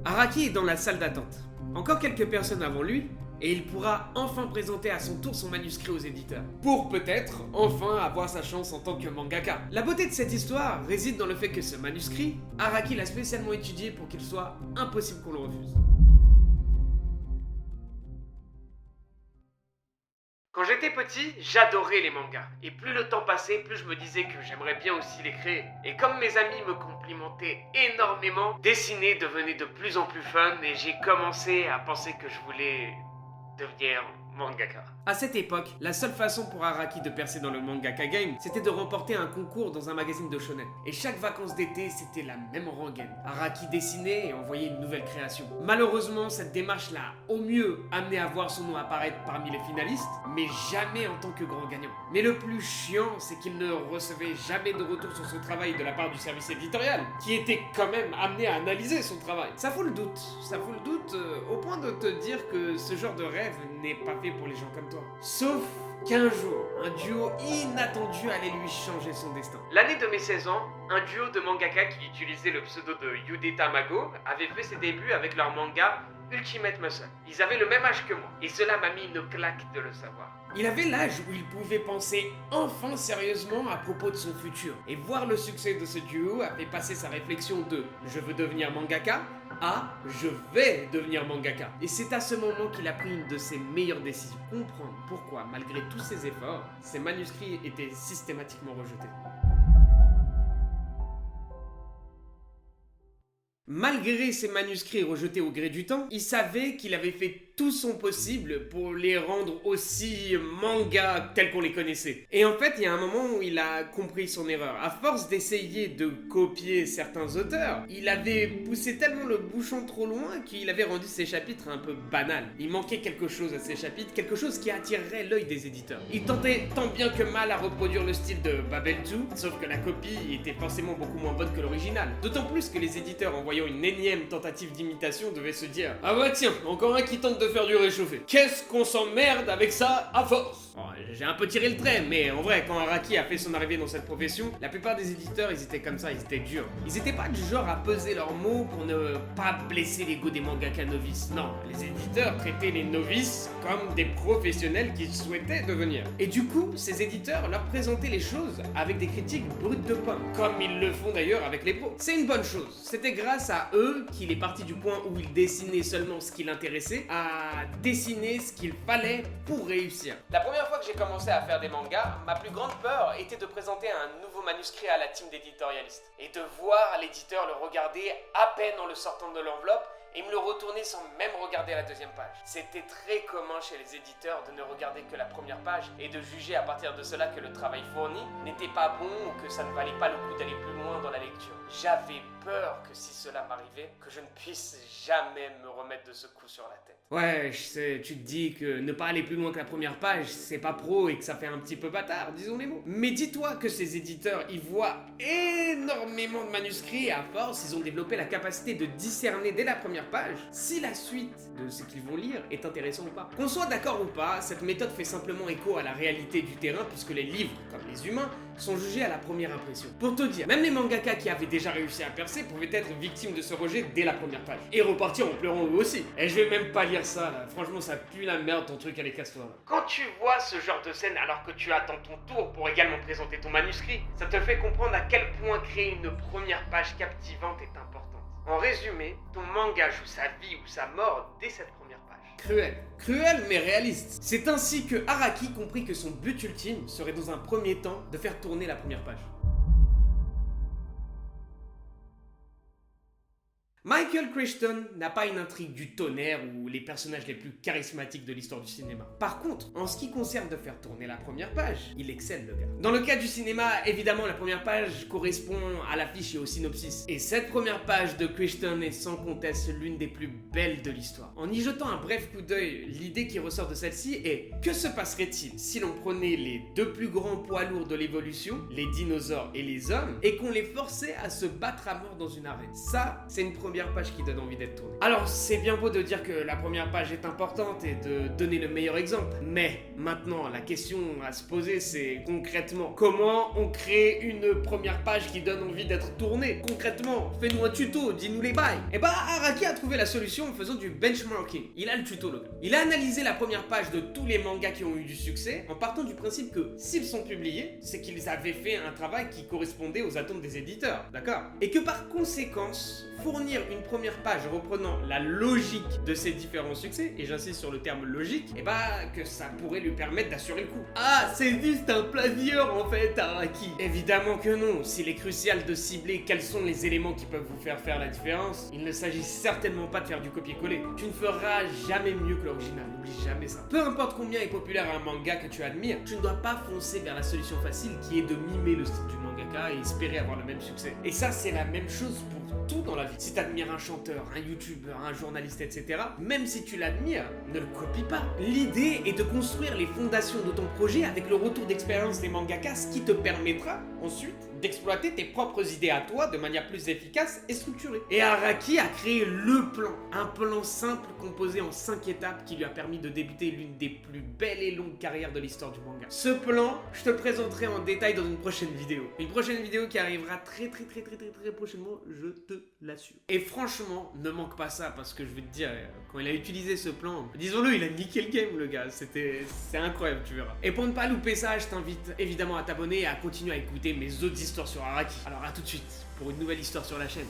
Araki est dans la salle d'attente. Encore quelques personnes avant lui, et il pourra enfin présenter à son tour son manuscrit aux éditeurs. Pour peut-être enfin avoir sa chance en tant que mangaka. La beauté de cette histoire réside dans le fait que ce manuscrit, Araki l'a spécialement étudié pour qu'il soit impossible qu'on le refuse. Quand j'étais petit, j'adorais les mangas. Et plus le temps passait, plus je me disais que j'aimerais bien aussi les créer. Et comme mes amis me complimentaient énormément, dessiner devenait de plus en plus fun et j'ai commencé à penser que je voulais devenir mangaka. À cette époque, la seule façon pour Araki de percer dans le mangaka game, c'était de remporter un concours dans un magazine de shonen. Et chaque vacances d'été, c'était la même rengaine. Araki dessinait et envoyait une nouvelle création. Malheureusement, cette démarche l'a au mieux amené à voir son nom apparaître parmi les finalistes, mais jamais en tant que grand gagnant. Mais le plus chiant, c'est qu'il ne recevait jamais de retour sur son travail de la part du service éditorial, qui était quand même amené à analyser son travail. Ça fout le doute, au point de te dire que ce genre de rêve n'est pas fait pour les gens comme toi. Sauf qu'un jour, un duo inattendu allait lui changer son destin. L'année de mes 16 ans, un duo de mangaka qui utilisait le pseudo de Yude Tamago avait fait ses débuts avec leur manga Ultimate Muscle. Ils avaient le même âge que moi, et cela m'a mis une claque de le savoir. Il avait l'âge où il pouvait penser enfin sérieusement à propos de son futur. Et voir le succès de ce duo a fait passer sa réflexion de « je veux devenir mangaka » à « je vais devenir mangaka ». Et c'est à ce moment qu'il a pris une de ses meilleures décisions. Comprendre pourquoi, malgré tous ses efforts, ses manuscrits étaient systématiquement rejetés. Malgré ses manuscrits rejetés au gré du temps, il savait qu'il avait fait tout son possible pour les rendre aussi manga tels qu'on les connaissait. Et en fait, il y a un moment où il a compris son erreur. À force d'essayer de copier certains auteurs, il avait poussé tellement le bouchon trop loin qu'il avait rendu ses chapitres un peu banals. Il manquait quelque chose à ses chapitres, quelque chose qui attirerait l'œil des éditeurs. Il tentait tant bien que mal à reproduire le style de Babel 2, sauf que la copie était forcément beaucoup moins bonne que l'original. D'autant plus que les éditeurs, en voyant une énième tentative d'imitation, devaient se dire « Ah bah tiens, encore un qui tente de faire du réchauffé. Qu'est-ce qu'on s'emmerde avec ça à force ?» Bon, j'ai un peu tiré le trait, mais en vrai, quand Araki a fait son arrivée dans cette profession, la plupart des éditeurs, ils étaient comme ça, ils étaient durs. Ils étaient pas du genre à peser leurs mots pour ne pas blesser l'ego des mangaka novices. Non, les éditeurs traitaient les novices comme des professionnels qu'ils souhaitaient devenir. Et du coup, ces éditeurs leur présentaient les choses avec des critiques brutes de pommes, comme ils le font d'ailleurs avec les pros. C'est une bonne chose. C'était grâce à eux qu'il est parti du point où il dessinait seulement ce qui l'intéressait à dessiner ce qu'il fallait pour réussir. La première fois que j'ai commencé à faire des mangas, ma plus grande peur était de présenter un nouveau manuscrit à la team d'éditorialistes et de voir l'éditeur le regarder à peine en le sortant de l'enveloppe et me le retourner sans même regarder la deuxième page. C'était très commun chez les éditeurs de ne regarder que la première page et de juger à partir de cela que le travail fourni n'était pas bon ou que ça ne valait pas le coup d'aller plus loin dans la lecture. J'avais peur que si cela m'arrivait, que je ne puisse jamais me remettre de ce coup sur la tête. Ouais, je sais, tu te dis que ne pas aller plus loin que la première page, c'est pas pro et que ça fait un petit peu bâtard, disons les mots. Mais dis-toi que ces éditeurs, ils voient énormément de manuscrits et à force, ils ont développé la capacité de discerner dès la première page si la suite de ce qu'ils vont lire est intéressant ou pas. Qu'on soit d'accord ou pas, cette méthode fait simplement écho à la réalité du terrain puisque les livres, comme les humains, sont jugés à la première impression. Pour te dire, même les mangaka qui avaient déjà réussi à percer pouvaient être victimes de ce rejet dès la première page. Et repartir en pleurant eux aussi. Et je vais même pas lire ça là, franchement ça pue la merde ton truc, allez casse-toi là. Quand tu vois ce genre de scène alors que tu attends ton tour pour également présenter ton manuscrit, ça te fait comprendre à quel point créer une première page captivante est importante. En résumé, ton manga joue sa vie ou sa mort dès cette première page. Cruel. Cruel mais réaliste. C'est ainsi que Araki comprit que son but ultime serait dans un premier temps de faire tourner la première page. Michael Crichton n'a pas une intrigue du tonnerre ou les personnages les plus charismatiques de l'histoire du cinéma. Par contre, en ce qui concerne de faire tourner la première page, il excelle le gars. Dans le cas du cinéma, évidemment la première page correspond à l'affiche et au synopsis. Et cette première page de Crichton est sans conteste l'une des plus belles de l'histoire. En y jetant un bref coup d'œil, l'idée qui ressort de celle-ci est: que se passerait-il si l'on prenait les deux plus grands poids lourds de l'évolution, les dinosaures et les hommes, et qu'on les forçait à se battre à mort dans une arène? Ça, c'est une première première page qui donne envie d'être tournée. Alors, c'est bien beau de dire que la première page est importante et de donner le meilleur exemple, mais maintenant, la question à se poser, c'est concrètement, comment on crée une première page qui donne envie d'être tournée? Concrètement, fais-nous un tuto, dis-nous les bails. Et bah, Araki a trouvé la solution en faisant du benchmarking. Il a le tuto, le gars. Il a analysé la première page de tous les mangas qui ont eu du succès en partant du principe que s'ils sont publiés, c'est qu'ils avaient fait un travail qui correspondait aux attentes des éditeurs, d'accord? Et que par conséquence, fournir une première page reprenant la logique de ces différents succès, et j'insiste sur le terme logique, et bah que ça pourrait lui permettre d'assurer le coup. Ah, c'est juste un plagieur en fait, Araki. Évidemment que non, s'il est crucial de cibler quels sont les éléments qui peuvent vous faire la différence, il ne s'agit certainement pas de faire du copier-coller. Tu ne feras jamais mieux que l'original, n'oublie jamais ça. Peu importe combien est populaire un manga que tu admires, tu ne dois pas foncer vers la solution facile qui est de mimer le style du mangaka et espérer avoir le même succès. Et ça, c'est la même chose pour tout dans la vie. Si tu admires un chanteur, un youtubeur, un journaliste, etc., même si tu l'admires, ne le copie pas. L'idée est de construire les fondations de ton projet avec le retour d'expérience des mangakas, ce qui te permettra ensuite d'exploiter tes propres idées à toi de manière plus efficace et structurée. Et Araki a créé le plan, un plan simple composé en 5 étapes qui lui a permis de débuter l'une des plus belles et longues carrières de l'histoire du manga. Ce plan, je te le présenterai en détail dans une prochaine vidéo. Une prochaine vidéo qui arrivera très prochainement, je te l'assure. Et franchement, ne manque pas ça parce que je vais te dire, quand il a utilisé ce plan, disons-le, il a niqué le game le gars, c'est incroyable, tu verras. Et pour ne pas louper ça, je t'invite évidemment à t'abonner et à continuer à écouter mes autres histoires sur Araki. Alors à tout de suite pour une nouvelle histoire sur la chaîne.